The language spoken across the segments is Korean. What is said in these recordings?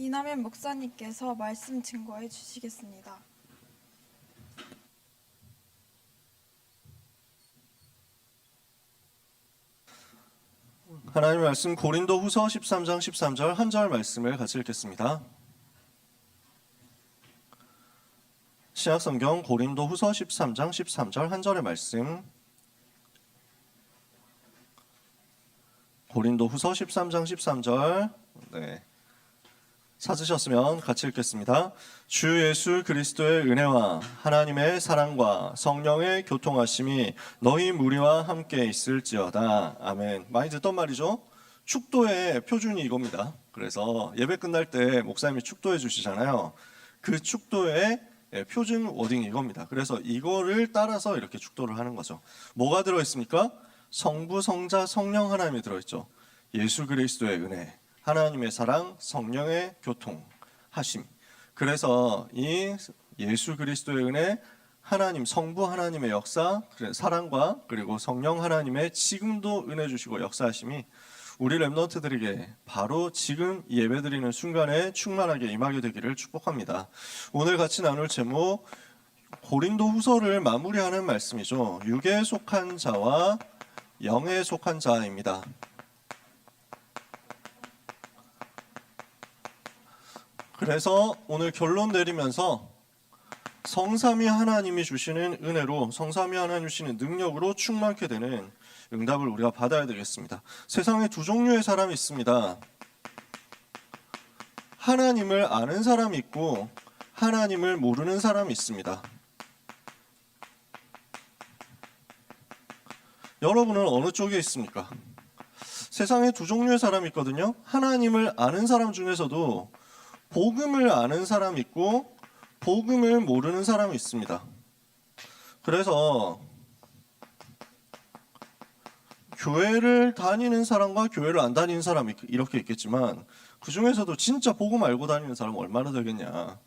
이남현 목사님께서 말씀 증거해 주시겠습니다. 하나님의 말씀 고린도후서 13장 13절 한 절 말씀을 같이 읽겠습니다. 신약성경 고린도후서 13장 13절 한 절의 말씀. 고린도후서 13장 13절. 찾으셨으면 같이 읽겠습니다. 주 예수 그리스도의 은혜와 하나님의 사랑과 성령의 교통하심이 너희 무리와 함께 있을지어다. 아멘. 많이 듣던 말이죠. 축도의 표준이 이겁니다. 그래서 예배 끝날 때 목사님이 축도해 주시잖아요. 그 축도의 표준 워딩이 이겁니다. 그래서 이거를 따라서 이렇게 축도를 하는 거죠. 뭐가 들어있습니까? 성부, 성자, 성령 하나님이 들어있죠. 예수 그리스도의 은혜, 하나님의 사랑, 성령의 교통하심. 그래서 이 예수 그리스도의 은혜, 하나님, 성부 하나님의 역사, 사랑과 그리고 성령 하나님의 지금도 은혜 주시고 역사하심이 우리 렘넌트들에게 바로 지금 예배드리는 순간에 충만하게 임하게 되기를 축복합니다. 오늘 같이 나눌 제목, 고린도후서를 마무리하는 말씀이죠. 육에 속한 자와 영에 속한 자입니다. 그래서 오늘 결론 내리면서 성삼위 하나님이 주시는 은혜로, 성삼위 하나님이 주시는 능력으로 충만케 되는 응답을 우리가 받아야 되겠습니다. 세상에 두 종류의 사람이 있습니다. 하나님을 아는 사람이 있고 하나님을 모르는 사람이 있습니다. 여러분은 어느 쪽에 있습니까? 세상에 두 종류의 사람이 있거든요. 하나님을 아는 사람 중에서도 복음을 아는 사람이 있고 복음을 모르는 사람이 있습니다. 그래서 교회를 다니는 사람과 교회를 안 다니는 사람이 이렇게 있겠지만 그 중에서도 진짜 복음 알고 다니는 사람은 얼마나 되겠냐.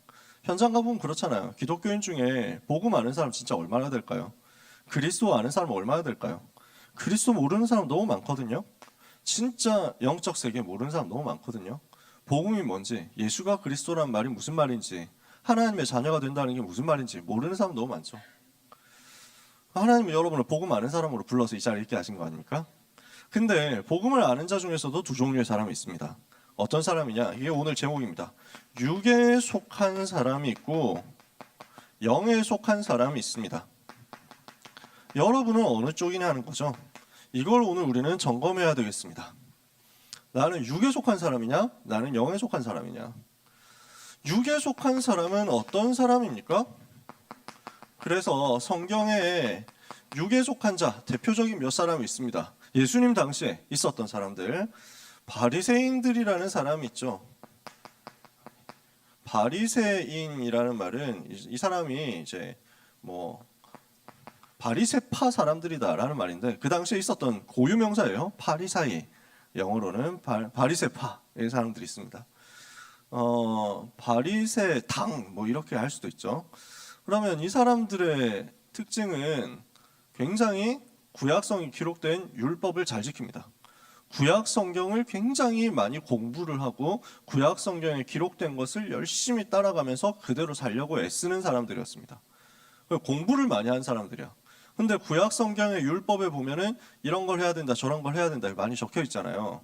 현장 가보면 그렇잖아요. 기독교인 중에 복음 아는 사람 진짜 얼마나 될까요? 그리스도 아는 사람 얼마나 될까요? 그리스도 모르는 사람 너무 많거든요. 진짜 영적 세계 모르는 사람 너무 많거든요. 복음이 뭔지, 예수가 그리스도란 말이 무슨 말인지, 하나님의 자녀가 된다는 게 무슨 말인지 모르는 사람 너무 많죠. 하나님은 여러분을 복음 아는 사람으로 불러서 이 자리에 있게 하신 거 아닙니까? 근데 복음을 아는 자 중에서도 두 종류의 사람이 있습니다. 어떤 사람이냐? 이게 오늘 제목입니다. 육에 속한 사람이 있고 영에 속한 사람이 있습니다. 여러분은 어느 쪽이냐 하는 거죠. 이걸 오늘 우리는 점검해야 되겠습니다. 나는 육에 속한 사람이냐? 나는 영에 속한 사람이냐? 육에 속한 사람은 어떤 사람입니까? 그래서 성경에 육에 속한 자 대표적인 몇 사람이 있습니다. 예수님 당시에 있었던 사람들. 바리새인들이라는 사람이 있죠. 바리새인이라는 말은 이 사람이 이제 바리새파 사람들이다라는 말인데 그 당시에 있었던 고유명사예요. 바리사이. 영어로는 바리새파의 사람들이 있습니다. 바리새당 이렇게 할 수도 있죠. 그러면 이 사람들의 특징은 굉장히 구약성이 기록된 율법을 잘 지킵니다. 구약 성경을 굉장히 많이 공부를 하고 구약 성경에 기록된 것을 열심히 따라가면서 그대로 살려고 애쓰는 사람들이었습니다. 공부를 많이 한 사람들이야. 근데 구약 성경의 율법에 보면은 이런 걸 해야 된다, 저런 걸 해야 된다 많이 적혀 있잖아요.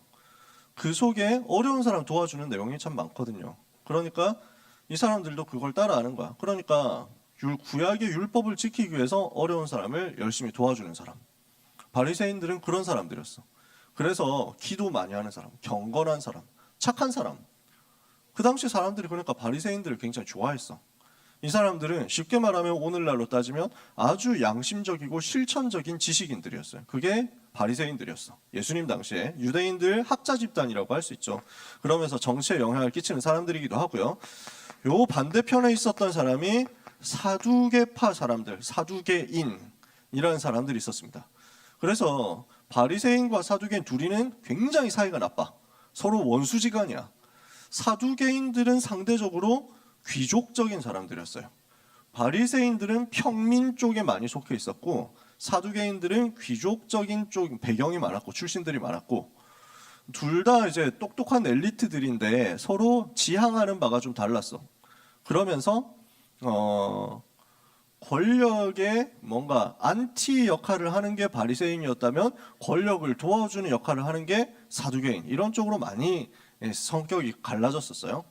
그 속에 어려운 사람 도와주는 내용이 참 많거든요. 그러니까 이 사람들도 그걸 따라하는 거야. 그러니까 구약의 율법을 지키기 위해서 어려운 사람을 열심히 도와주는 사람. 바리새인들은 그런 사람들이었어. 그래서 기도 많이 하는 사람, 경건한 사람, 착한 사람. 그 당시 사람들이 그러니까 바리새인들을 굉장히 좋아했어. 이 사람들은 쉽게 말하면 오늘날로 따지면 아주 양심적이고 실천적인 지식인들이었어요. 그게 바리새인들이었어. 예수님 당시에 유대인들 학자 집단이라고 할 수 있죠. 그러면서 정치에 영향을 끼치는 사람들이기도 하고요. 요 반대편에 있었던 사람이 사두개파 사람들, 사두개인이라는 사람들이 있었습니다. 그래서 바리새인과 사두개인 둘이는 굉장히 사이가 나빠. 서로 원수지간이야. 사두개인들은 상대적으로 귀족적인 사람들이었어요. 바리새인들은 평민 쪽에 많이 속해 있었고 사두개인들은 귀족적인 쪽 배경이 많았고 출신들이 많았고 둘 다 이제 똑똑한 엘리트들인데 서로 지향하는 바가 좀 달랐어. 그러면서 권력의 뭔가 안티 역할을 하는 게 바리새인이었다면 권력을 도와주는 역할을 하는 게 사두개인, 이런 쪽으로 많이 성격이 갈라졌었어요.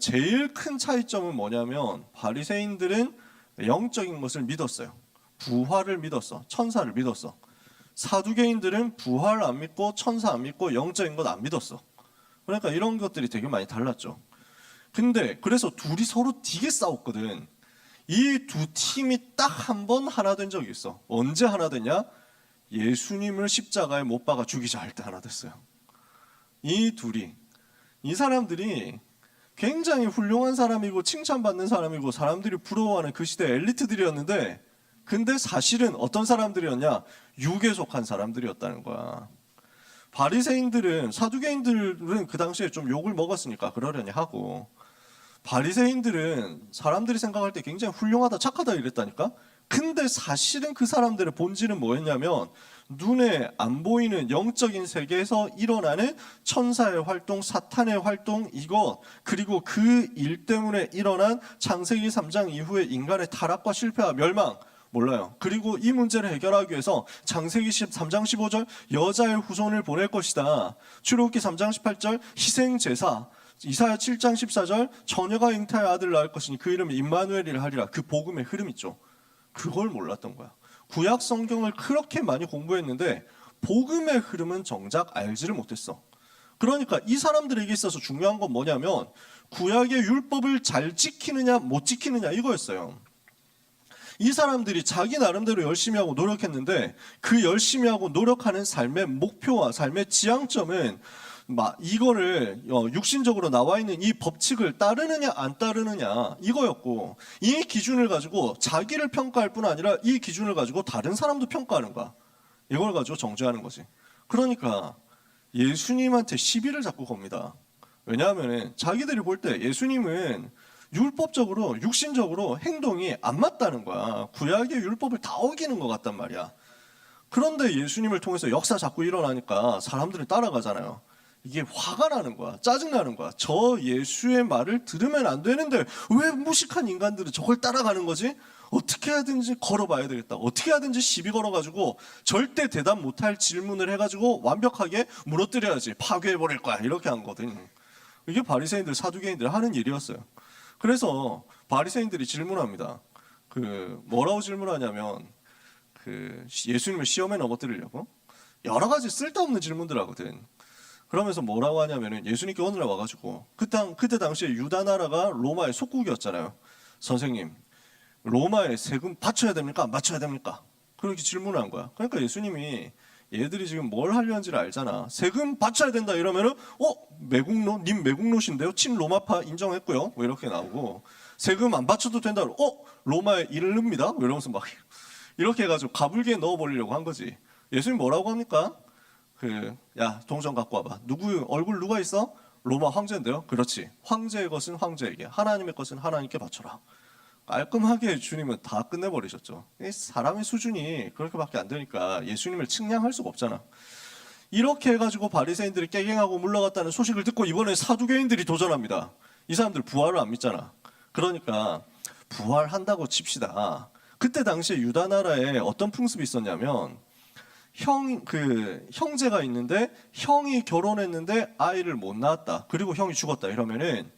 제일 큰 차이점은 뭐냐면 바리새인들은 영적인 것을 믿었어요. 부활을 믿었어. 천사를 믿었어. 사두개인들은 부활 안 믿고 천사 안 믿고 영적인 것 안 믿었어. 그러니까 이런 것들이 되게 많이 달랐죠. 근데 그래서 둘이 서로 되게 싸웠거든. 이 두 팀이 딱 한 번 하나 된 적이 있어. 언제 하나 됐냐? 예수님을 십자가에 못 박아 죽이자 할 때 하나 됐어요. 이 사람들이 굉장히 훌륭한 사람이고 칭찬받는 사람이고 사람들이 부러워하는 그 시대 엘리트들이었는데, 근데 사실은 어떤 사람들이었냐? 육에 속한 사람들이었다는 거야. 바리새인들은, 사두개인들은 그 당시에 좀 욕을 먹었으니까 그러려니 하고, 바리새인들은 사람들이 생각할 때 굉장히 훌륭하다 착하다 이랬다니까. 근데 사실은 그 사람들의 본질은 뭐였냐면 눈에 안 보이는 영적인 세계에서 일어나는 천사의 활동, 사탄의 활동, 이것, 그리고 그 일 때문에 일어난 창세기 3장 이후에 인간의 타락과 실패와 멸망, 몰라요. 그리고 이 문제를 해결하기 위해서 창세기 3장 15절 여자의 후손을 보낼 것이다, 출애굽기 3장 18절 희생제사, 이사야 7장 14절 처녀가 잉타의 아들을 낳을 것이니 그 이름을 임마누엘이라 하리라. 그 복음의 흐름 있죠. 그걸 몰랐던 거야. 구약 성경을 그렇게 많이 공부했는데 복음의 흐름은 정작 알지를 못했어. 그러니까 이 사람들에게 있어서 중요한 건 뭐냐면 구약의 율법을 잘 지키느냐 못 지키느냐 이거였어요. 이 사람들이 자기 나름대로 열심히 하고 노력했는데 그 열심히 하고 노력하는 삶의 목표와 삶의 지향점은 이거를 육신적으로 나와 있는 이 법칙을 따르느냐 안 따르느냐 이거였고, 이 기준을 가지고 자기를 평가할 뿐 아니라 이 기준을 가지고 다른 사람도 평가하는 거야. 이걸 가지고 정죄하는 거지. 그러니까 예수님한테 시비를 자꾸 겁니다. 왜냐하면 자기들이 볼 때 예수님은 율법적으로 육신적으로 행동이 안 맞다는 거야. 구약의 율법을 다 어기는 것 같단 말이야. 그런데 예수님을 통해서 역사 자꾸 일어나니까 사람들이 따라가잖아요. 이게 화가 나는 거야. 짜증나는 거야. 저 예수의 말을 들으면 안 되는데 왜 무식한 인간들은 저걸 따라가는 거지? 어떻게 하든지 걸어봐야 되겠다. 어떻게 하든지 시비 걸어가지고 절대 대답 못할 질문을 해가지고 완벽하게 무너뜨려야지. 파괴해버릴 거야. 이렇게 한 거거든. 이게 바리새인들, 사두개인들 하는 일이었어요. 그래서 바리새인들이 질문합니다. 뭐라고 질문하냐면 예수님을 시험에 넘어뜨리려고 여러 가지 쓸데없는 질문들 하거든. 그러면서 뭐라고 하냐면은 예수님께 어느 날 와가지고 그때 당시에 유다 나라가 로마의 속국이었잖아요. 선생님, 로마에 세금 바쳐야 됩니까? 안 바쳐야 됩니까? 그렇게 질문을 한 거야. 그러니까 예수님이 얘들이 지금 뭘 하려는지를 알잖아. 세금 바쳐야 된다 이러면은 매국노? 님 매국노신데요? 친로마파 인정했고요. 뭐 이렇게 나오고, 세금 안 바쳐도 된다. 로마에 이릅니다. 뭐 이러면서 막 이렇게 해가지고 가불기에 넣어버리려고 한 거지. 예수님 뭐라고 합니까? 야, 동전 갖고 와봐. 얼굴 누가 있어? 로마 황제인데요. 그렇지. 황제의 것은 황제에게, 하나님의 것은 하나님께 바쳐라. 깔끔하게 주님은 다 끝내버리셨죠. 사람의 수준이 그렇게밖에 안 되니까 예수님을 측량할 수가 없잖아. 이렇게 해가지고 바리새인들이 깨갱하고 물러갔다는 소식을 듣고 이번에 사두개인들이 도전합니다. 이 사람들 부활을 안 믿잖아. 그러니까 부활한다고 칩시다. 그때 당시에 유다 나라에 어떤 풍습이 있었냐면 형제가 있는데 형이 결혼했는데 아이를 못 낳았다. 그리고 형이 죽었다. 이러면은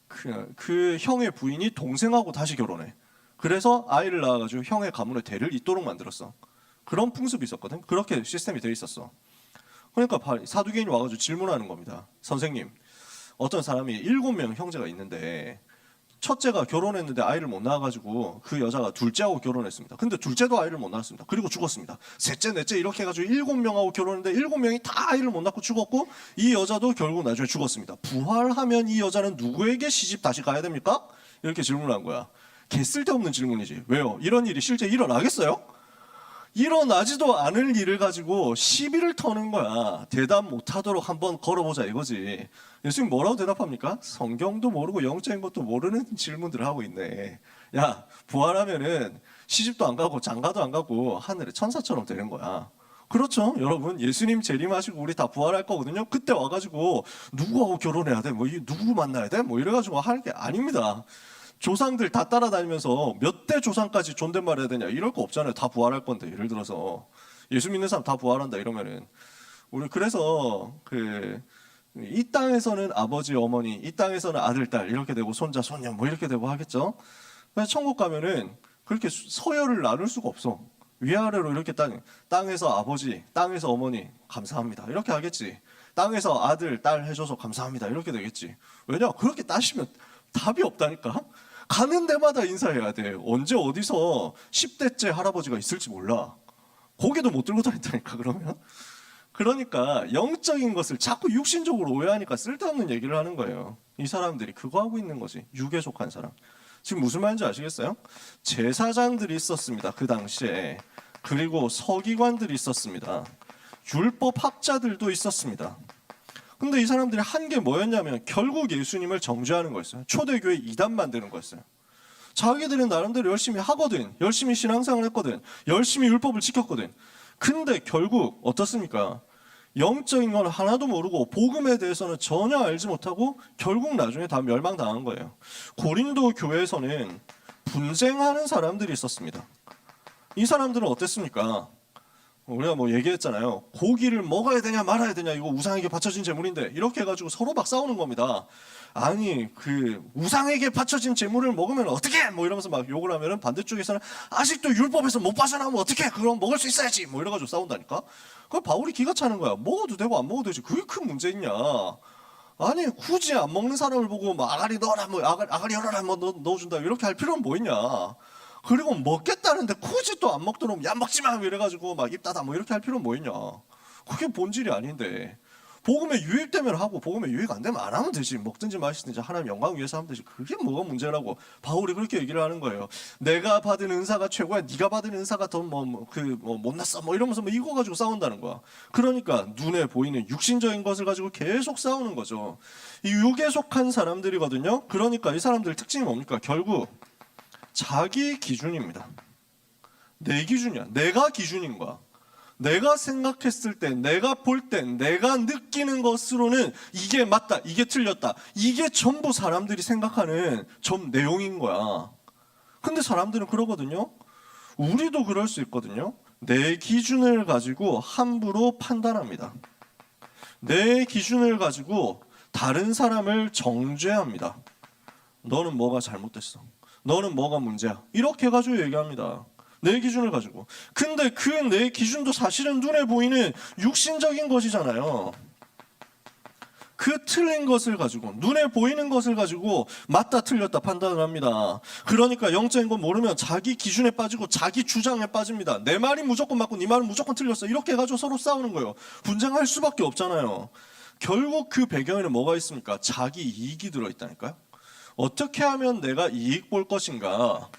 그 형의 부인이 동생하고 다시 결혼해. 그래서 아이를 낳아가지고 형의 가문의 대를 잇도록 만들었어. 그런 풍습이 있었거든. 그렇게 시스템이 돼 있었어. 그러니까 사두개인이 와가지고 질문하는 겁니다. 선생님, 어떤 사람이 7명 형제가 있는데 첫째가 결혼했는데 아이를 못 낳아가지고 그 여자가 둘째하고 결혼했습니다. 근데 둘째도 아이를 못 낳았습니다. 그리고 죽었습니다. 셋째, 넷째 이렇게 해가지고 7명하고 결혼했는데 7명이 다 아이를 못 낳고 죽었고 이 여자도 결국 나중에 죽었습니다. 부활하면 이 여자는 누구에게 시집 다시 가야 됩니까? 이렇게 질문한 거야. 개 쓸데없는 질문이지. 왜요? 이런 일이 실제 일어나겠어요? 일어나지도 않을 일을 가지고 시비를 터는 거야. 대답 못하도록 한번 걸어보자 이거지. 예수님 뭐라고 대답합니까? 성경도 모르고 영적인 것도 모르는 질문들을 하고 있네. 야, 부활하면은 시집도 안 가고 장가도 안 가고 하늘의 천사처럼 되는 거야. 그렇죠, 여러분. 예수님 재림하시고 우리 다 부활할 거거든요. 그때 와가지고 누구하고 결혼해야 돼, 뭐 누구 만나야 돼, 뭐 이래가지고 하는 게 아닙니다. 조상들 다 따라다니면서 몇 대 조상까지 존댓말해야 되냐 이럴 거 없잖아요. 다 부활할 건데. 예를 들어서 예수 믿는 사람 다 부활한다 이러면은 우리 그래서 이 땅에서는 아버지 어머니, 이 땅에서는 아들 딸 이렇게 되고 손자 손녀 뭐 이렇게 되고 하겠죠. 그래서 천국 가면은 그렇게 서열을 나눌 수가 없어. 위아래로 이렇게 땅에서 아버지, 땅에서 어머니 감사합니다 이렇게 하겠지. 땅에서 아들 딸 해줘서 감사합니다 이렇게 되겠지. 왜냐, 그렇게 따시면 답이 없다니까. 가는 데마다 인사해야 돼. 언제 어디서 10대째 할아버지가 있을지 몰라. 고개도 못 들고 다닌다니까. 그러니까 영적인 것을 자꾸 육신적으로 오해하니까 쓸데없는 얘기를 하는 거예요. 이 사람들이 그거 하고 있는 거지. 육에 속한 사람. 지금 무슨 말인지 아시겠어요? 제사장들이 있었습니다, 그 당시에. 그리고 서기관들이 있었습니다. 율법학자들도 있었습니다. 근데 이 사람들이 한 게 뭐였냐면 결국 예수님을 정죄하는 거였어요. 초대교회 이단 만드는 거였어요. 자기들은 나름대로 열심히 하거든, 열심히 신앙생활 했거든, 열심히 율법을 지켰거든. 근데 결국 어떻습니까? 영적인 건 하나도 모르고 복음에 대해서는 전혀 알지 못하고 결국 나중에 다 멸망당한 거예요. 고린도 교회에서는 분쟁하는 사람들이 있었습니다. 이 사람들은 어땠습니까? 우리가 뭐 얘기했잖아요. 고기를 먹어야 되냐 말아야 되냐, 이거 우상에게 바쳐진 제물인데, 이렇게 해가지고 서로 막 싸우는 겁니다. 아니, 우상에게 바쳐진 제물을 먹으면 어떻게, 뭐 이러면서 막 욕을 하면은 반대쪽에서는 아직도 율법에서 못 빠져나오면 어떻게, 그럼 먹을 수 있어야지, 뭐 이래가지고 싸운다니까. 그 바울이 기가 차는 거야. 먹어도 되고 안 먹어도 되지, 그게 큰 문제 있냐. 아니, 굳이 안 먹는 사람을 보고 뭐 아가리 넣어라, 뭐 아가리 열어라, 뭐 넣어준다 이렇게 할 필요는 뭐 있냐. 그리고 먹겠다는데 굳이 또 안 먹도록 야 먹지 마 이래가지고 막 입 닫아 뭐 이렇게 할 필요는 뭐 있냐. 그게 본질이 아닌데. 복음에 유익되면 하고 복음에 유익 안 되면 안 하면 되지. 먹든지 마시든지 하나님 영광 위해서 하면 되지. 그게 뭐가 문제라고 바울이 그렇게 얘기를 하는 거예요. 내가 받은 은사가 최고야, 네가 받은 은사가 더 못났어 뭐 이러면서 뭐 이거 가지고 싸운다는 거야. 그러니까 눈에 보이는 육신적인 것을 가지고 계속 싸우는 거죠. 이 육에 속한 사람들이거든요. 그러니까 이 사람들 특징이 뭡니까? 결국 자기 기준입니다. 내 기준이야. 내가 기준인 거야. 내가 생각했을 때, 내가 볼 때, 내가 느끼는 것으로는 이게 맞다, 이게 틀렸다, 이게 전부 사람들이 생각하는 내용인 거야. 근데 사람들은 그러거든요. 우리도 그럴 수 있거든요. 내 기준을 가지고 함부로 판단합니다. 내 기준을 가지고 다른 사람을 정죄합니다. 너는 뭐가 잘못됐어, 너는 뭐가 문제야, 이렇게 해가지고 얘기합니다. 내 기준을 가지고. 근데 그 내 기준도 사실은 눈에 보이는 육신적인 것이잖아요. 그 틀린 것을 가지고, 눈에 보이는 것을 가지고 맞다 틀렸다 판단을 합니다. 그러니까 영적인 건 모르면 자기 기준에 빠지고 자기 주장에 빠집니다. 내 말이 무조건 맞고 네 말은 무조건 틀렸어, 이렇게 해가지고 서로 싸우는 거예요. 분쟁할 수밖에 없잖아요. 결국 그 배경에는 뭐가 있습니까? 자기 이익이 들어있다니까요. 어떻게 하면 내가 이익 볼 것인가,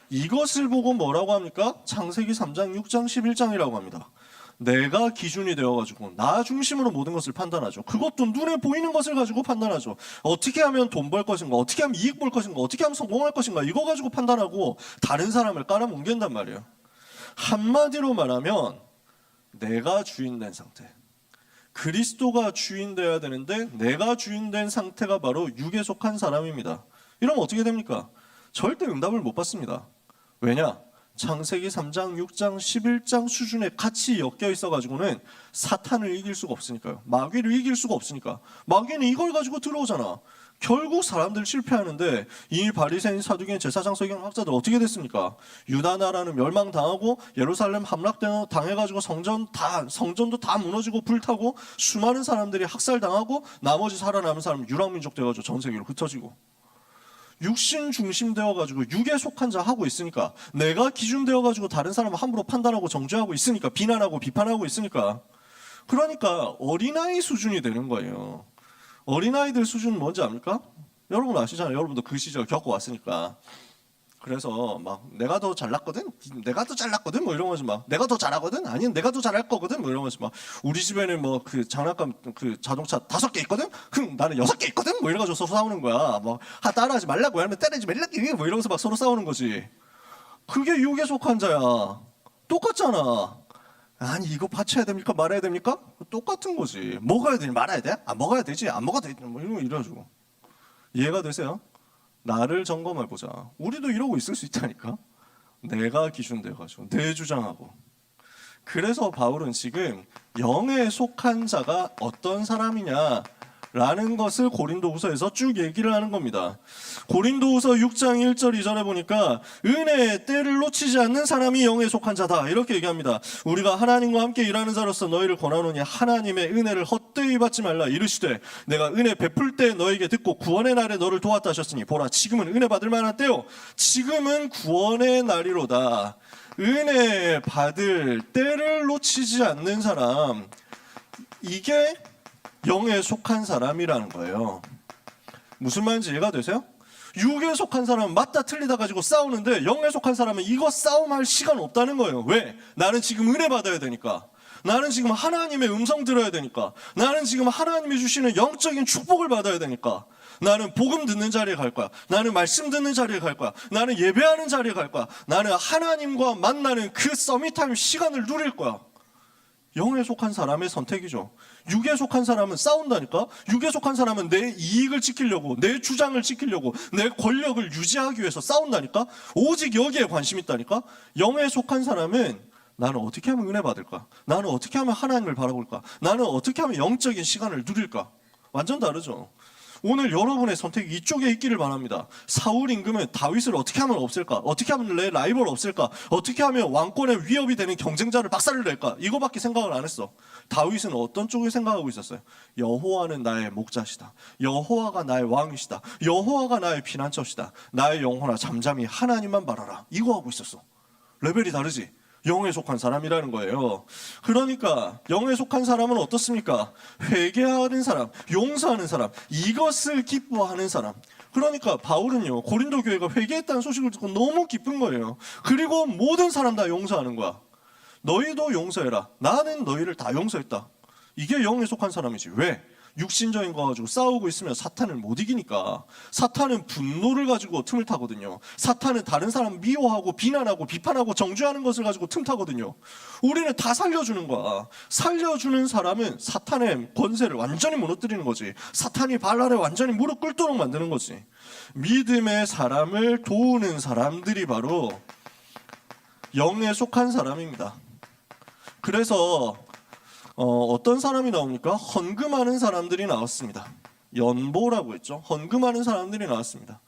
이것을 보고 뭐라고 합니까? 창세기 3장, 6장, 11장이라고 합니다. 내가 기준이 되어가지고 나 중심으로 모든 것을 판단하죠. 그것도 눈에 보이는 것을 가지고 판단하죠. 어떻게 하면 돈 벌 것인가, 어떻게 하면 이익 볼 것인가, 어떻게 하면 성공할 것인가, 이거 가지고 판단하고 다른 사람을 깔아뭉갠단 말이에요. 한마디로 말하면 내가 주인된 상태, 그리스도가 주인되어야 되는데 내가 주인된 상태가 바로 육에 속한 사람입니다. 이러면 어떻게 됩니까? 절대 응답을 못 받습니다. 왜냐? 창세기 3장, 6장, 11장 수준에 같이 엮여 있어가지고는 사탄을 이길 수가 없으니까요. 마귀를 이길 수가 없으니까. 마귀는 이걸 가지고 들어오잖아. 결국 사람들 실패하는데 이 바리새인, 사두개인, 제사장, 서기관, 학자들 어떻게 됐습니까? 유다 나라는 멸망당하고 예루살렘 함락당해가지고 성전도 다 무너지고 불타고 수많은 사람들이 학살당하고 나머지 살아남은 사람은 유랑민족 돼가지고 전 세계로 흩어지고, 육신 중심 되어가지고 육에 속한 자 하고 있으니까, 내가 기준 되어가지고 다른 사람을 함부로 판단하고 정죄하고 있으니까, 비난하고 비판하고 있으니까, 그러니까 어린아이 수준이 되는 거예요. 어린아이들 수준은 뭔지 압니까? 여러분 아시잖아요. 여러분도 그 시절 겪어왔으니까. 그래서 막 내가 더 잘났거든, 내가 더 잘났거든 뭐 이러면서 막 내가 더 잘하거든, 아니 내가 더 잘할 거거든 뭐 이러면서 막 우리 집에는 뭐 장난감 자동차 5개 있거든, 나는 6개 있거든 뭐 이래가지고 서로 싸우는 거야. 막 따라하지 말라고 하면 때리지 말라고 뭐 이러면서 막 서로 싸우는 거지. 그게 육에 속한 자야. 똑같잖아. 아니 이거 바쳐야 됩니까 말아야 됩니까? 똑같은 거지. 먹어야 되니 말아야 돼? 안 먹어야 되지 안 먹어도 되지 뭐 이래가지고 이해가 되세요? 나를 점검해 보자. 우리도 이러고 있을 수 있다니까. 내가 기준 돼가지고 내 주장하고. 그래서 바울은 지금 영에 속한 자가 어떤 사람이냐라는 것을 고린도후서에서 쭉 얘기를 하는 겁니다. 고린도후서 6장 1절 2절에 보니까 은혜의 때를 놓치지 않는 사람이 영에 속한 자다 이렇게 얘기합니다. 우리가 하나님과 함께 일하는 자로서 너희를 권하노니 하나님의 은혜를 헛되이 받지 말라. 이르시되 내가 은혜 베풀 때 너에게 듣고 구원의 날에 너를 도왔다 하셨으니 보라 지금은 은혜 받을 만한 때요 지금은 구원의 날이로다. 은혜 받을 때를 놓치지 않는 사람, 이게 영에 속한 사람이라는 거예요. 무슨 말인지 이해가 되세요? 육에 속한 사람은 맞다 틀리다 가지고 싸우는데 영에 속한 사람은 이거 싸움할 시간 없다는 거예요. 왜? 나는 지금 은혜 받아야 되니까. 나는 지금 하나님의 음성 들어야 되니까. 나는 지금 하나님이 주시는 영적인 축복을 받아야 되니까. 나는 복음 듣는 자리에 갈 거야. 나는 말씀 듣는 자리에 갈 거야. 나는 예배하는 자리에 갈 거야. 나는 하나님과 만나는 그 서밋타임 시간을 누릴 거야. 영에 속한 사람의 선택이죠. 육에 속한 사람은 싸운다니까. 육에 속한 사람은 내 이익을 지키려고, 내 주장을 지키려고, 내 권력을 유지하기 위해서 싸운다니까. 오직 여기에 관심 있다니까. 영에 속한 사람은 나는 어떻게 하면 은혜 받을까? 나는 어떻게 하면 하나님을 바라볼까? 나는 어떻게 하면 영적인 시간을 누릴까? 완전 다르죠. 오늘 여러분의 선택이 이쪽에 있기를 바랍니다. 사울 임금은 다윗을 어떻게 하면 없앨까? 어떻게 하면 내 라이벌을 없앨까? 어떻게 하면 왕권의 위협이 되는 경쟁자를 박살을 낼까? 이거밖에 생각을 안 했어. 다윗은 어떤 쪽을 생각하고 있었어요? 여호와는 나의 목자시다. 여호와가 나의 왕이시다. 여호와가 나의 피난처시다. 나의 영혼아 잠잠히 하나님만 바라라. 이거 하고 있었어. 레벨이 다르지? 영에 속한 사람이라는 거예요. 그러니까 영에 속한 사람은 어떻습니까? 회개하는 사람, 용서하는 사람, 이것을 기뻐하는 사람. 그러니까 바울은요, 고린도 교회가 회개했다는 소식을 듣고 너무 기쁜 거예요. 그리고 모든 사람 다 용서하는 거야. 너희도 용서해라. 나는 너희를 다 용서했다. 이게 영에 속한 사람이지. 왜? 육신적인 거 가지고 싸우고 있으면 사탄을 못 이기니까. 사탄은 분노를 가지고 틈을 타거든요. 사탄은 다른 사람 미워하고 비난하고 비판하고 정죄하는 것을 가지고 틈 타거든요. 우리는 다 살려주는 거야. 살려주는 사람은 사탄의 권세를 완전히 무너뜨리는 거지. 사탄이 발 아래 완전히 무릎 꿇도록 만드는 거지. 믿음의 사람을 도우는 사람들이 바로 영에 속한 사람입니다. 그래서 어떤 사람이 나옵니까? 헌금하는 사람들이 나왔습니다. 연보라고 했죠. 헌금하는 사람들이 나왔습니다.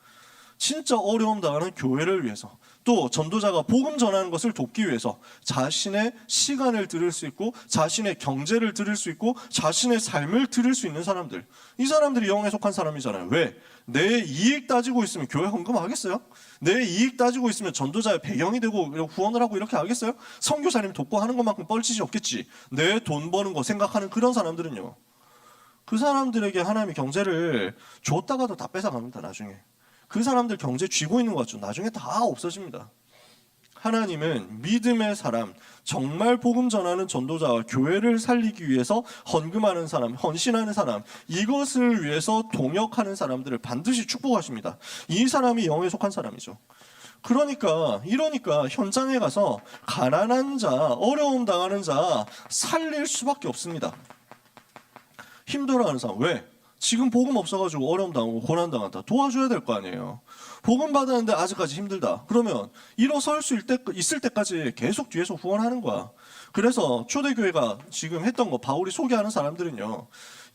진짜 어려움 당하는 교회를 위해서, 또 전도자가 복음 전하는 것을 돕기 위해서 자신의 시간을 드릴 수 있고 자신의 경제를 드릴 수 있고 자신의 삶을 드릴 수 있는 사람들, 이 사람들이 영에 속한 사람이잖아요. 왜? 내 이익 따지고 있으면 교회 헌금하겠어요? 내 이익 따지고 있으면 전도자의 배경이 되고 후원을 하고 이렇게 하겠어요? 선교사님 돕고 하는 것만큼 뻘짓이 없겠지. 내 돈 버는 거 생각하는 그런 사람들은요, 그 사람들에게 하나님이 경제를 줬다가도 다 뺏어갑니다. 나중에 그 사람들 경제 쥐고 있는 것 같죠. 나중에 다 없어집니다. 하나님은 믿음의 사람, 정말 복음 전하는 전도자와 교회를 살리기 위해서 헌금하는 사람, 헌신하는 사람, 이것을 위해서 동역하는 사람들을 반드시 축복하십니다. 이 사람이 영에 속한 사람이죠. 그러니까 현장에 가서 가난한 자, 어려움 당하는 자 살릴 수밖에 없습니다. 힘들어하는 사람, 왜? 지금 복음 없어가지고 어려움 당하고 고난 당한다. 도와줘야 될 거 아니에요. 복음 받았는데 아직까지 힘들다. 그러면 일어설 수 있을 때까지 계속 뒤에서 후원하는 거야. 그래서 초대교회가 지금 했던 거, 바울이 소개하는 사람들은요,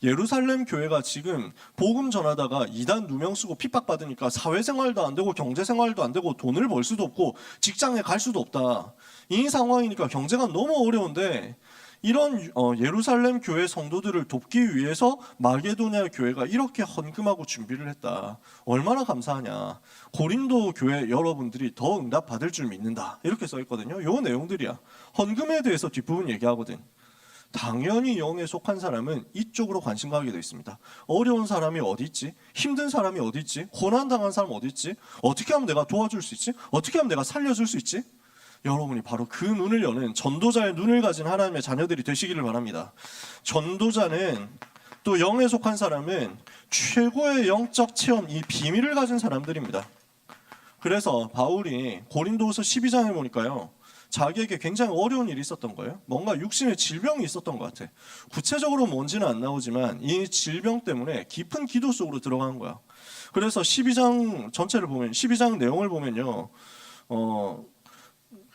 예루살렘 교회가 지금 복음 전하다가 이단 누명 쓰고 핍박받으니까 사회생활도 안 되고 경제생활도 안 되고 돈을 벌 수도 없고 직장에 갈 수도 없다. 이 상황이니까 경제가 너무 어려운데, 이런 예루살렘 교회 성도들을 돕기 위해서 마게도냐 교회가 이렇게 헌금하고 준비를 했다. 얼마나 감사하냐. 고린도 교회 여러분들이 더 응답 받을 줄 믿는다. 이렇게 써 있거든요. 요 내용들이야. 헌금에 대해서 뒷부분 얘기하거든. 당연히 영에 속한 사람은 이쪽으로 관심 가게 돼 있습니다. 어려운 사람이 어디 있지? 힘든 사람이 어디 있지? 고난당한 사람 어디 있지? 어떻게 하면 내가 도와줄 수 있지? 어떻게 하면 내가 살려줄 수 있지? 여러분이 바로 그 눈을 여는 전도자의 눈을 가진 하나님의 자녀들이 되시기를 바랍니다. 전도자는, 또 영에 속한 사람은 최고의 영적 체험, 이 비밀을 가진 사람들입니다. 그래서 바울이 고린도후서 12장에 보니까요, 자기에게 굉장히 어려운 일이 있었던 거예요. 뭔가 육신의 질병이 있었던 것 같아. 구체적으로 뭔지는 안 나오지만 이 질병 때문에 깊은 기도 속으로 들어간 거야. 그래서 12장 전체를 보면 12장 내용을 보면요.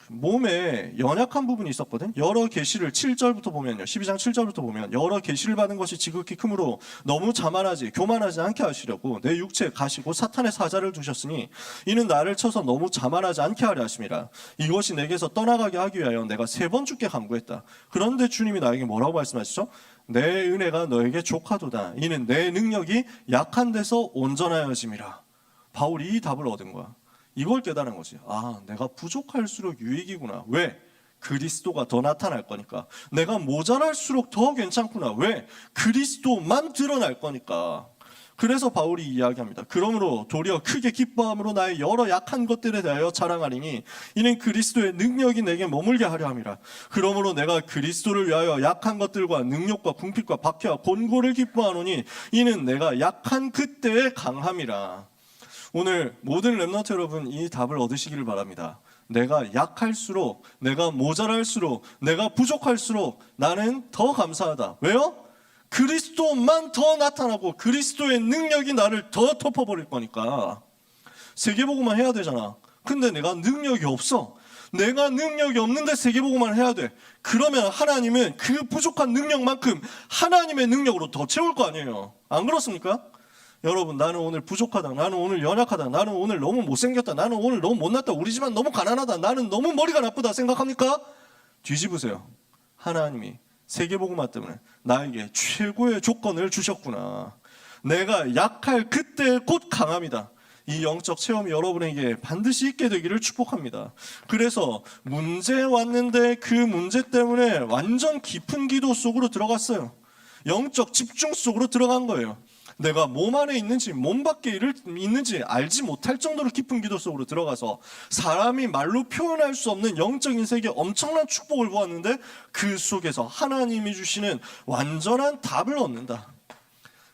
몸에 연약한 부분이 있었거든. 여러 계시를 7절부터 보면요. 12장 7절부터 보면 여러 계시를 받은 것이 지극히 크므로 너무 자만하지 교만하지 않게 하시려고 내 육체에 가시고 사탄의 사자를 두셨으니 이는 나를 쳐서 너무 자만하지 않게 하려 하심이라. 이것이 내게서 떠나가게 하기 위하여 내가 3번 주께 간구했다. 그런데 주님이 나에게 뭐라고 말씀하시죠? 내 은혜가 너에게 족하도다. 이는 내 능력이 약한 데서 온전하여짐이라. 바울이 이 답을 얻은 거야. 이걸 깨달은 거지. 아, 내가 부족할수록 유익이구나. 왜? 그리스도가 더 나타날 거니까. 내가 모자랄수록 더 괜찮구나. 왜? 그리스도만 드러날 거니까. 그래서 바울이 이야기합니다. 그러므로 도리어 크게 기뻐함으로 나의 여러 약한 것들에 대하여 자랑하리니 이는 그리스도의 능력이 내게 머물게 하려 함이라. 그러므로 내가 그리스도를 위하여 약한 것들과 능력과 궁핍과 박해와 곤고를 기뻐하노니 이는 내가 약한 그때의 강함이라. 오늘 모든 렘넌트 여러분 이 답을 얻으시기를 바랍니다. 내가 약할수록, 내가 모자랄수록, 내가 부족할수록 나는 더 감사하다. 왜요? 그리스도만 더 나타나고 그리스도의 능력이 나를 더 덮어버릴 거니까. 세계복음만 해야 되잖아. 근데 내가 능력이 없어. 내가 능력이 없는데 세계복음만 해야 돼. 그러면 하나님은 그 부족한 능력만큼 하나님의 능력으로 더 채울 거 아니에요. 안 그렇습니까? 여러분, 나는 오늘 부족하다, 나는 오늘 연약하다, 나는 오늘 너무 못생겼다, 나는 오늘 너무 못났다, 우리 집안 너무 가난하다, 나는 너무 머리가 나쁘다 생각합니까? 뒤집으세요. 하나님이 세계복음화 때문에 나에게 최고의 조건을 주셨구나. 내가 약할 그때 곧 강함이다. 이 영적 체험이 여러분에게 반드시 있게 되기를 축복합니다. 그래서 문제 왔는데 그 문제 때문에 완전 깊은 기도 속으로 들어갔어요. 영적 집중 속으로 들어간 거예요. 내가 몸 안에 있는지 몸 밖에 있는지 알지 못할 정도로 깊은 기도 속으로 들어가서 사람이 말로 표현할 수 없는 영적인 세계에 엄청난 축복을 보았는데 그 속에서 하나님이 주시는 완전한 답을 얻는다.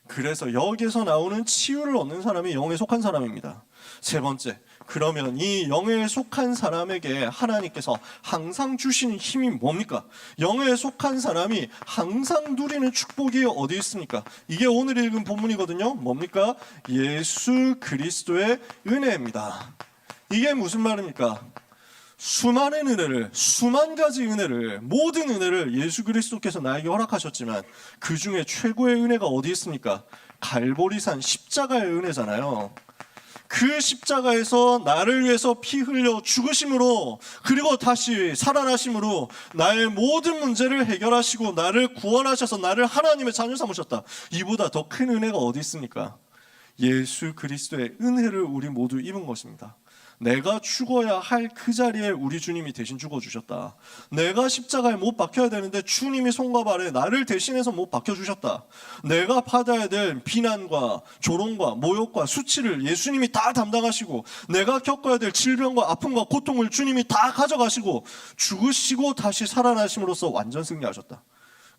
그래서 여기에서 나오는 치유를 얻는 사람이 영에 속한 사람입니다. 세 번째, 그러면 이 영에 속한 사람에게 하나님께서 항상 주시는 힘이 뭡니까? 영에 속한 사람이 항상 누리는 축복이 어디 있습니까? 이게 오늘 읽은 본문이거든요. 뭡니까? 예수 그리스도의 은혜입니다. 이게 무슨 말입니까? 수많은 은혜를, 수만 가지 은혜를, 모든 은혜를 예수 그리스도께서 나에게 허락하셨지만 그 중에 최고의 은혜가 어디 있습니까? 갈보리산 십자가의 은혜잖아요. 그 십자가에서 나를 위해서 피 흘려 죽으심으로 그리고 다시 살아나심으로 나의 모든 문제를 해결하시고 나를 구원하셔서 나를 하나님의 자녀 삼으셨다. 이보다 더 큰 은혜가 어디 있습니까? 예수 그리스도의 은혜를 우리 모두 입은 것입니다. 내가 죽어야 할 그 자리에 우리 주님이 대신 죽어주셨다. 내가 십자가에 못 박혀야 되는데 주님이 손과 발에 나를 대신해서 못 박혀주셨다. 내가 받아야 될 비난과 조롱과 모욕과 수치를 예수님이 다 담당하시고 내가 겪어야 될 질병과 아픔과 고통을 주님이 다 가져가시고 죽으시고 다시 살아나심으로써 완전 승리하셨다.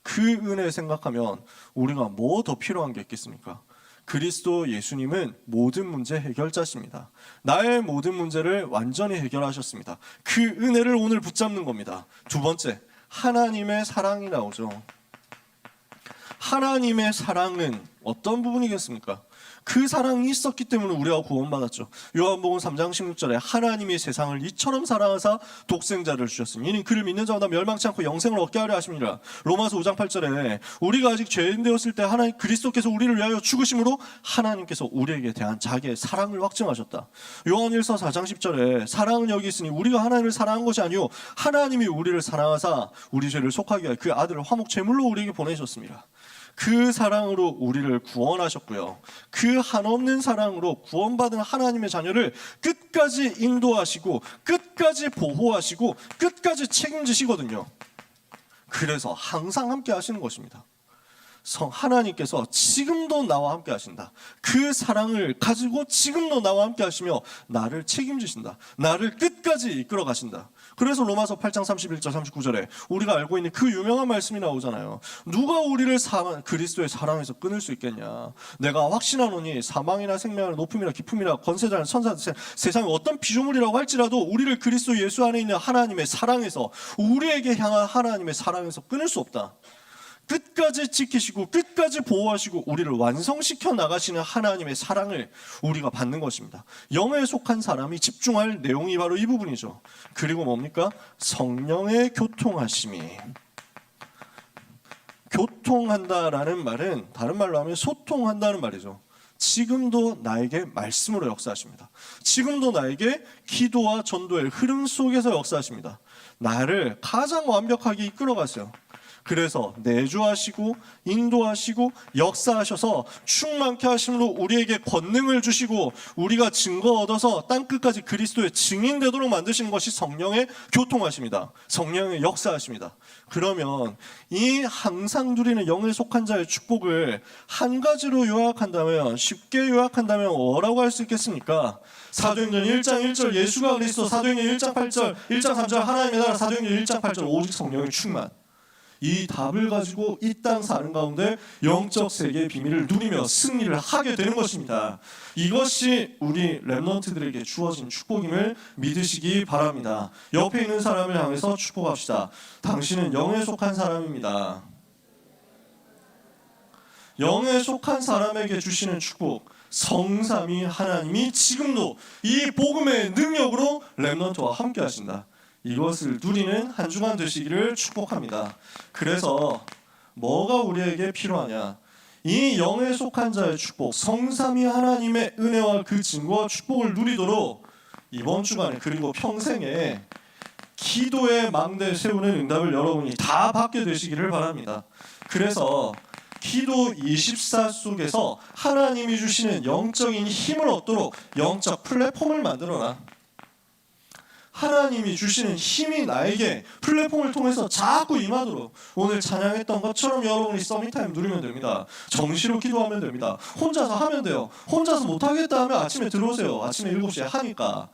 그 은혜 생각하면 우리가 뭐 더 필요한 게 있겠습니까? 그리스도 예수님은 모든 문제 해결자십니다. 나의 모든 문제를 완전히 해결하셨습니다. 그 은혜를 오늘 붙잡는 겁니다. 두 번째, 하나님의 사랑이 나오죠. 하나님의 사랑은 어떤 부분이겠습니까? 그 사랑이 있었기 때문에 우리가 구원받았죠. 요한복음 3장 16절에 하나님이 세상을 이처럼 사랑하사 독생자를 주셨으니 이는 그를 믿는 자마다 멸망치 않고 영생을 얻게 하려 하심이라. 로마서 5장 8절에 우리가 아직 죄인 되었을 때 하나님 그리스도께서 우리를 위하여 죽으심으로 하나님께서 우리에게 대한 자기의 사랑을 확증하셨다. 요한일서 4장 10절에 사랑은 여기 있으니 우리가 하나님을 사랑한 것이 아니요 하나님이 우리를 사랑하사 우리 죄를 속하게 하여 그 아들을 화목 제물로 우리에게 보내셨습니다. 그 사랑으로 우리를 구원하셨고요. 그 한없는 사랑으로 구원받은 하나님의 자녀를 끝까지 인도하시고 끝까지 보호하시고 끝까지 책임지시거든요. 그래서 항상 함께 하시는 것입니다. 하나님께서 지금도 나와 함께 하신다. 그 사랑을 가지고 지금도 나와 함께 하시며 나를 책임지신다. 나를 끝까지 이끌어 가신다. 그래서 로마서 8장 31절 39절에 우리가 알고 있는 그 유명한 말씀이 나오잖아요. 누가 우리를 그리스도의 사랑에서 끊을 수 있겠냐. 내가 확신하노니 사망이나 생명이나 높음이나 깊음이나 권세자나 천사 세상의 어떤 피조물이라고 할지라도 우리를 그리스도 예수 안에 있는 하나님의 사랑에서, 우리에게 향한 하나님의 사랑에서 끊을 수 없다. 끝까지 지키시고 끝까지 보호하시고 우리를 완성시켜 나가시는 하나님의 사랑을 우리가 받는 것입니다. 영에 속한 사람이 집중할 내용이 바로 이 부분이죠. 그리고 뭡니까? 성령의 교통하심이. 교통한다라는 말은 다른 말로 하면 소통한다는 말이죠. 지금도 나에게 말씀으로 역사하십니다. 지금도 나에게 기도와 전도의 흐름 속에서 역사하십니다. 나를 가장 완벽하게 이끌어가세요. 그래서 내주하시고 인도하시고 역사하셔서 충만케 하심으로 우리에게 권능을 주시고 우리가 증거 얻어서 땅끝까지 그리스도의 증인 되도록 만드시는 것이 성령의 교통하십니다. 성령의 역사하십니다. 그러면 이 항상 누리는 영에 속한 자의 축복을 한 가지로 요약한다면, 쉽게 요약한다면 뭐라고 할 수 있겠습니까? 사도행전 1장 1절 예수가 그리스도, 사도행전 1장 8절 1장 3절 하나님의 나라, 사도행전 1장 8절 오직 성령의 충만. 이 답을 가지고 이 땅 사는 가운데 영적 세계의 비밀을 누리며 승리를 하게 되는 것입니다. 이것이 우리 렘넌트들에게 주어진 축복임을 믿으시기 바랍니다. 옆에 있는 사람을 향해서 축복합시다. 당신은 영에 속한 사람입니다. 영에 속한 사람에게 주시는 축복, 성삼위 하나님이 지금도 이 복음의 능력으로 렘넌트와 함께 하신다. 이것을 누리는 한 주간 되시기를 축복합니다. 그래서 뭐가 우리에게 필요하냐? 이 영에 속한 자의 축복, 성삼위 하나님의 은혜와 그 증거와 축복을 누리도록 이번 주간에 그리고 평생에 기도의 망대 세우는 응답을 여러분이 다 받게 되시기를 바랍니다. 그래서 기도 24 속에서 하나님이 주시는 영적인 힘을 얻도록 영적 플랫폼을 만들어라. 하나님이 주시는 힘이 나에게 플랫폼을 통해서 자꾸 임하도록, 오늘 찬양했던 것처럼 여러분이 서밋타임 누리면 됩니다. 정시로 기도하면 됩니다. 혼자서 하면 돼요. 혼자서 못하겠다 하면 아침에 들어오세요. 아침에 7시에 하니까.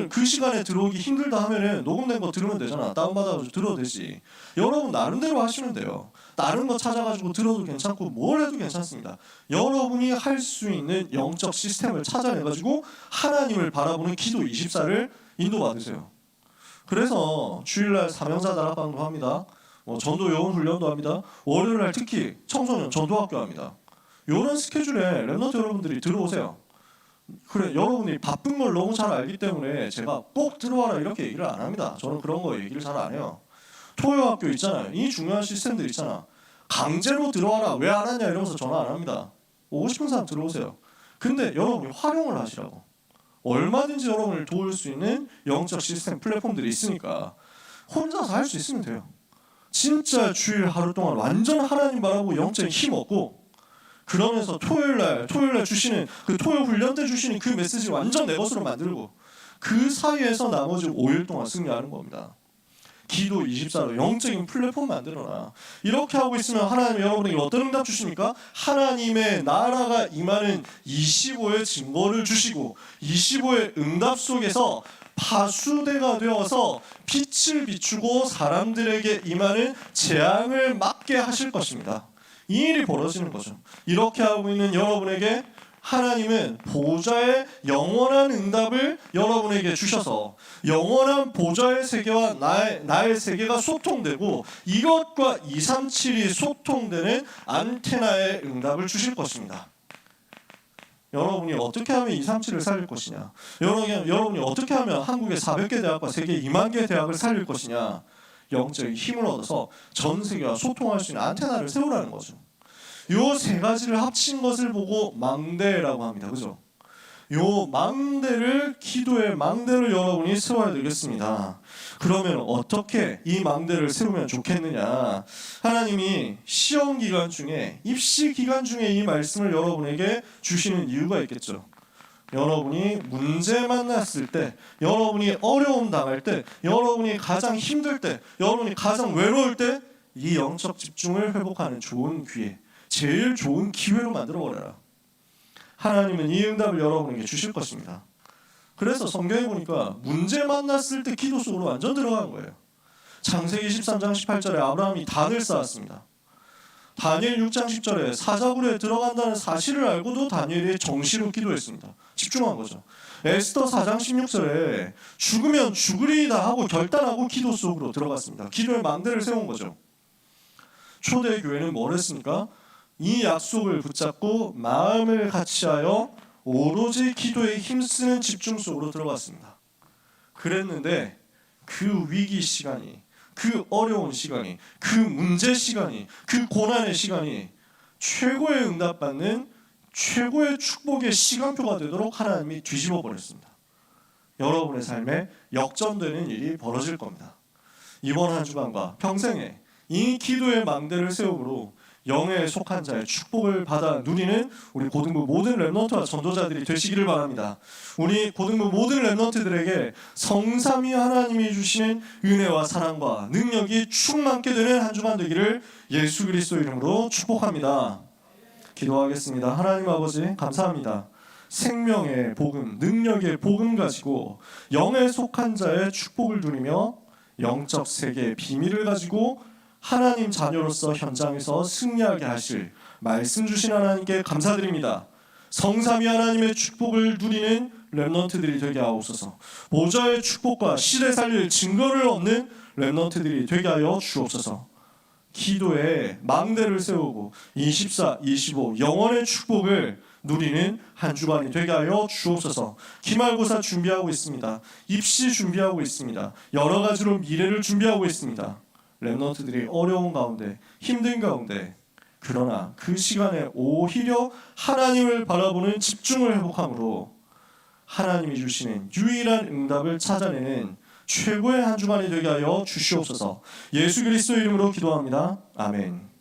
그 시간에 들어오기 힘들다 하면은 녹음된 거 들으면 되잖아. 다운받아가지고 들어도 되지. 여러분 나름대로 하시면 돼요. 다른 거 찾아가지고 들어도 괜찮고 뭘 해도 괜찮습니다. 여러분이 할 수 있는 영적 시스템을 찾아내가지고 하나님을 바라보는 기도 24를 인도받으세요. 그래서 주일날 사명자 다락방도 합니다. 전도 요원 훈련도 합니다. 월요일날 특히 청소년 전도학교 합니다. 이런 스케줄에 렘넌트 여러분들이 들어오세요. 그래, 여러분이 바쁜 걸 너무 잘 알기 때문에 제가 꼭 들어와라 이렇게 얘기를 안 합니다. 저는 그런 거 얘기를 잘 안 해요. 토요학교 있잖아요. 이 중요한 시스템들 있잖아. 강제로 들어와라 왜 안 하냐 이러면서 전화 안 합니다. 오고 싶은 사람 들어오세요. 근데 여러분이 활용을 하시라고. 얼마든지 여러분을 도울 수 있는 영적 시스템 플랫폼들이 있으니까 혼자서 할 수 있으면 돼요. 진짜 주일 하루 동안 완전 하나님 바라보고 영적인 힘 얻고, 그러면서 토요일날 주시는 그 토요 훈련 때 주시는 그 메시지 완전 내 것으로 만들고, 그 사이에서 나머지 5일 동안 승리하는 겁니다. 기도 24로 영적인 플랫폼 만들어라. 이렇게 하고 있으면 하나님 여러분에게 어떤 응답 주십니까? 하나님의 나라가 임하는 25의 증거를 주시고 25의 응답 속에서 파수대가 되어서 빛을 비추고 사람들에게 임하는 재앙을 막게 하실 것입니다. 이 일이 벌어지는 거죠. 이렇게 하고 있는 여러분에게 하나님은 보좌의 영원한 응답을 여러분에게 주셔서 영원한 보좌의 세계와 나의 세계가 소통되고 이것과 237이 소통되는 안테나의 응답을 주실 것입니다. 여러분이 어떻게 하면 237을 살릴 것이냐? 여러분이 어떻게 하면 한국의 400개 대학과 세계 2만 개 대학을 살릴 것이냐? 영적인 힘을 얻어서 전 세계와 소통할 수 있는 안테나를 세우라는 거죠. 요 세 가지를 합친 것을 보고 망대라고 합니다. 그죠? 요 망대를, 기도의 망대를 여러분이 세워야 되겠습니다. 그러면 어떻게 이 망대를 세우면 좋겠느냐? 하나님이 시험 기간 중에, 입시 기간 중에 이 말씀을 여러분에게 주시는 이유가 있겠죠. 여러분이 문제 만났을 때, 여러분이 어려움 당할 때, 여러분이 가장 힘들 때, 여러분이 가장 외로울 때 이 영적 집중을 회복하는 좋은 기회, 제일 좋은 기회로 만들어버려라. 하나님은 이 응답을 여러분에게 주실 것입니다. 그래서 성경에 보니까 문제 만났을 때 기도 속으로 완전 들어간 거예요. 창세기 13장 18절에 아브라함이 단을 쌓았습니다. 다니엘 6장 10절에 사자굴에 들어간다는 사실을 알고도 다니엘이 정시로 기도했습니다. 집중한 거죠. 에스더 4장 16절에 죽으면 죽으리이다 하고 결단하고 기도 속으로 들어갔습니다. 기도의 망대를 세운 거죠. 초대교회는 뭘 했습니까? 이 약속을 붙잡고 마음을 같이하여 오로지 기도에 힘쓰는 집중 속으로 들어갔습니다. 그랬는데 그 위기 시간이, 그 어려운 시간이, 그 문제 시간이, 그 고난의 시간이 최고의 응답받는 최고의 축복의 시간표가 되도록 하나님이 뒤집어 버렸습니다. 여러분의 삶에 역전되는 일이 벌어질 겁니다. 이번 한 주간과 평생에 이 기도의 망대를 세움으로 영에 속한 자의 축복을 받아 누리는 우리 고등부 모든 렘넌트와 전도자들이 되시기를 바랍니다. 우리 고등부 모든 렘넌트들에게 성삼위 하나님이 주시는 은혜와 사랑과 능력이 충만케 되는 한 주간 되기를 예수 그리스도 이름으로 축복합니다. 기도하겠습니다. 하나님 아버지 감사합니다. 생명의 복음, 능력의 복음 가지고 영에 속한 자의 축복을 누리며 영적 세계의 비밀을 가지고 하나님 자녀로서 현장에서 승리하게 하실 말씀 주신 하나님께 감사드립니다. 성삼위 하나님의 축복을 누리는 렘넌트들이 되게 하옵소서. 보좌의 축복과 시대 살릴 증거를 얻는 렘넌트들이 되게 하여 주옵소서. 기도에 망대를 세우고 24, 25 영원의 축복을 누리는 한 주간이 되게 하여 주옵소서. 기말고사 준비하고 있습니다. 입시 준비하고 있습니다. 여러 가지로 미래를 준비하고 있습니다. 렘넌트들이 어려운 가운데, 힘든 가운데, 그러나 그 시간에 오히려 하나님을 바라보는 집중을 회복함으로 하나님이 주시는 유일한 응답을 찾아내는 최고의 한 주간이 되게 하여 주시옵소서. 예수 그리스도 이름으로 기도합니다. 아멘.